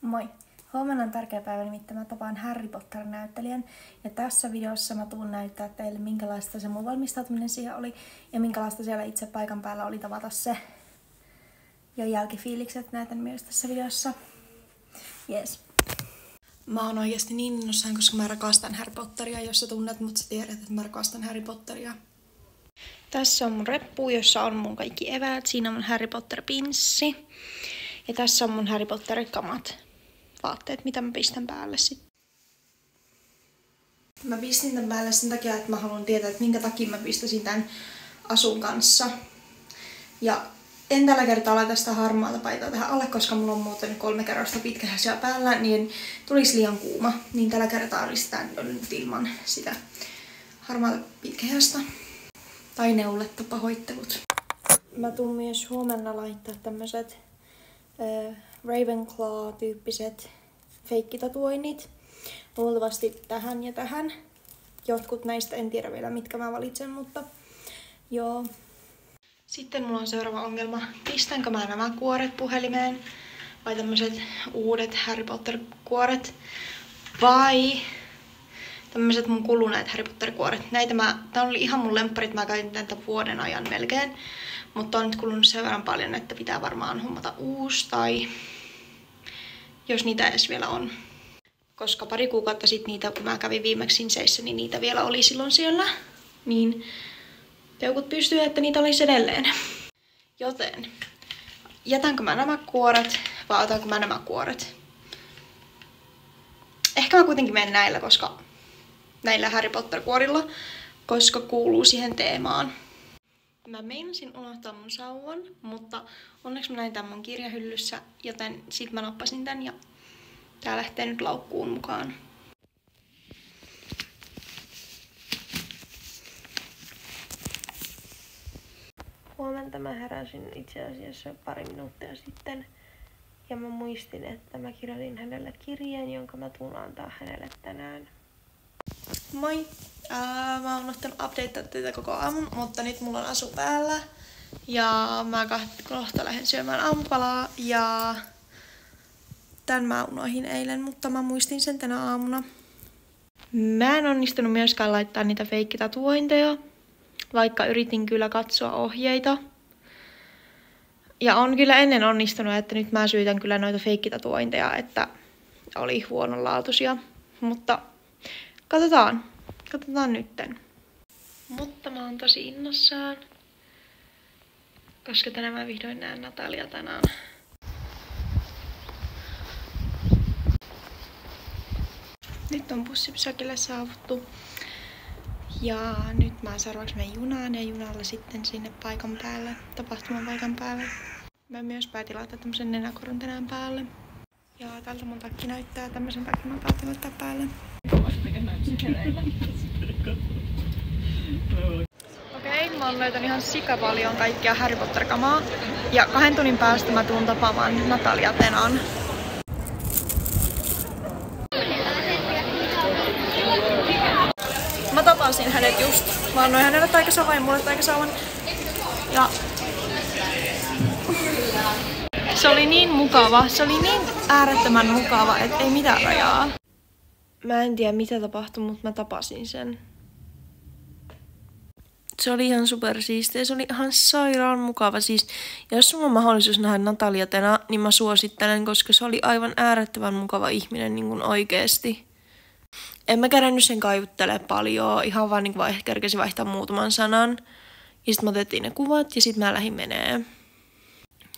Moi! Huomenna on tärkeä päivä, nimittäin mä tapaan Harry Potter-näyttelijän. Ja tässä videossa mä tuun näyttää teille, minkälaista se mun valmistautuminen siihen oli ja minkälaista siellä itse paikan päällä oli tavata se. Ja jälkifiilikset näytän myös tässä videossa. Yes. Mä oon oikeesti niin innossaan, koska mä rakastan Harry Potteria. Jos sä tunnet mut, sä tiedät, että mä rakastan Harry Potteria. Tässä on mun reppu, jossa on mun kaikki eväät. Siinä on mun Harry Potter-pinssi. Ja tässä on mun Harry Potter-kamat. Vaatteet, mitä mä pistän päälle sitten. Mä pistin tän päälle sen takia, että mä haluan tietää, että minkä takia mä pistäsin tän asun kanssa. Ja en tällä kertaa laita sitä harmaata paitaa tähän alle, koska mulla on muuten 3 kerrosta pitkä siellä päällä, niin tulisi liian kuuma. Niin tällä kertaa ristään nyt ilman sitä harmaata pitkähästä. Tai neuletta, pahoittelut. Mä tuun myös huomenna laittaa tämmöset Ravenclaw-tyyppiset feikkitatuoinnit. Luultavasti tähän ja tähän. Jotkut näistä en tiedä vielä, mitkä mä valitsen, mutta joo. Sitten mulla on seuraava ongelma. Pistänkö mä nämä kuoret puhelimeen? Vai tämmöset uudet Harry Potter-kuoret? Vai tämmöset mun kuluneet Harry Potter-kuoret? Tää oli ihan mun lempparit, mä käytin tätä vuoden ajan melkein. Mutta on nyt kulunut sen verran paljon, että pitää varmaan hommata uusi tai jos niitä edes vielä on. Koska pari kuukautta sitten niitä, kun mä kävin viimeksi Sinseissä, niin niitä vielä oli silloin siellä. Niin teukut pystyy, että niitä olisi edelleen. Joten jätänkö mä nämä kuoret vai otanko mä nämä kuoret? Ehkä mä kuitenkin menen näillä, koska näillä Harry Potter-kuorilla, koska kuuluu siihen teemaan. Mä meinasin unohtaa mun sauvan, mutta onneksi mä näin tän mun kirjahyllyssä, joten sit mä nappasin tän ja tää lähtee nyt laukkuun mukaan. Huomenta mä heräsin itse asiassa pari minuuttia sitten ja mä muistin, että mä kirjoitin hänelle kirjeen, jonka mä tuun antaa hänelle tänään. Moi! Mä oon unohtanut updatea tätä koko aamun, mutta nyt mulla on asu päällä. Ja mä kohta lähden syömään aamupalaa ja tän mä unohin eilen, mutta mä muistin sen tänä aamuna. Mä en onnistunut myöskään laittaa niitä feikkitatuointeja, vaikka yritin kyllä katsoa ohjeita. Ja on kyllä ennen onnistunut, että nyt mä syytän kyllä noita feikkitatuointeja, että oli huononlaatuisia. Mutta katsotaan nytten. Mutta mä oon tosi innossaan, koska tänään mä vihdoin näen Natalia tänään. Nyt on bussipysäkille saavuttu. Ja nyt mä seuraavaksi menen junaan ja junalla sitten sinne paikan päälle, tapahtuman paikan päälle. Mä myös päätin laittaa tämmösen nenäkorun tänään päälle. Ja tältä mun takki näyttää, tämmösen takin mä päätin laittaa päälle. Okei, mä oon löytänyt ihan sika paljon kaikkia Harry Potter-kamaa. Ja 2 tunnin päästä mä tuun tapaamaan Natalia tänään. Mä tapasin hänet just. Mä annoin hänelle taikasavan ja mulle taikasavan. Ja se oli niin mukava. Se oli niin äärettömän mukava, että ei mitään rajaa. Mä en tiedä mitä tapahtui, mutta mä tapasin sen. Se oli ihan supersiistiä. Se oli ihan sairaan mukava. Siis, jos sulla on mahdollisuus nähdä Natalia tänään, niin mä suosittelen, koska se oli aivan äärettömän mukava ihminen niin kuin oikeesti. En mä kärännyt sen kaiuttele paljon, ihan vaan niin kerkesin vaihtaa muutaman sanan. Ja sit mä otettiin ne kuvat ja sit mä lähdin menee.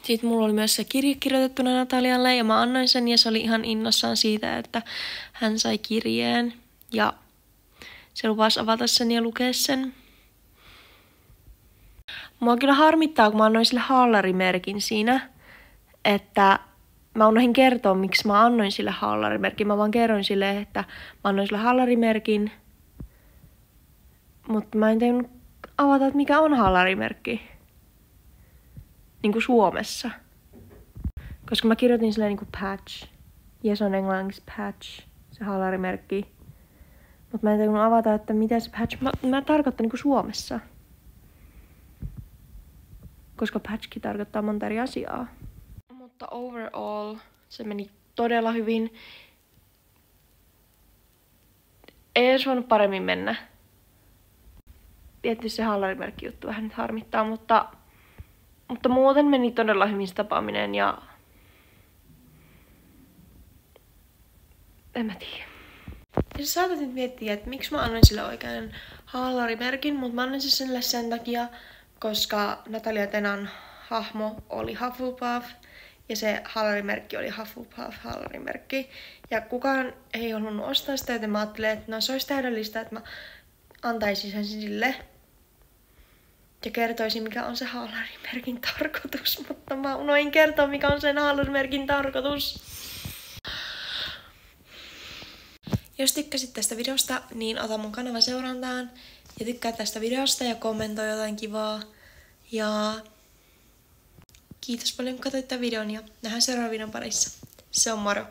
Sitten mulla oli myös se kirje kirjoitettuna Natalialle ja mä annoin sen ja se oli ihan innossaan siitä, että hän sai kirjeen. Ja se lupasi avata sen ja lukea sen. Mua kyllä harmittaa, kun mä annoin sille haalarimerkin siinä, että mä unohdin kertoa, miksi mä annoin sille haalarimerkin. Mä vaan kerroin sille, että mä annoin sille haalarimerkin. Mutta mä en tajunnut avata, että mikä on haalarimerkki. Niinku Suomessa. Koska mä kirjoitin silleen niinku patch. Ja se on englanniksi patch, se haalarimerkki. Mutta mä en tajunnut avata, että mitä se patch... Mä tarkoitan niinku Suomessa. Koska patchki tarkoittaa monta eri asiaa. Mutta overall se meni todella hyvin. Ei olisi voinut paremmin mennä. Tietysti se haalarimerkki juttu vähän nyt harmittaa, mutta muuten meni todella hyvin se tapaaminen ja en mä tiedä. Ja sä saatat nyt miettiä, että miksi mä annoin sille oikean haalarimerkin, mutta mä annoin sille sen takia, koska Natalia Tenan hahmo oli Hufflepuff ja se haalarimerkki oli Hufflepuff-haalarimerkki. Ja kukaan ei halunnut ostaa sitä, joten mä ajattelin, että no se olisi täydellistä, että mä antaisin sen sille ja kertoisin, mikä on se haalarimerkin tarkoitus, mutta mä unoin kertoa, mikä on sen haalarimerkin tarkoitus. Jos tykkäsit tästä videosta, niin ota mun kanava seurantaan ja tykkää tästä videosta ja kommentoi jotain kivaa. Ja kiitos paljon kun katsoit tämän videon ja nähdään seuraavan videon parissa. Se on moro!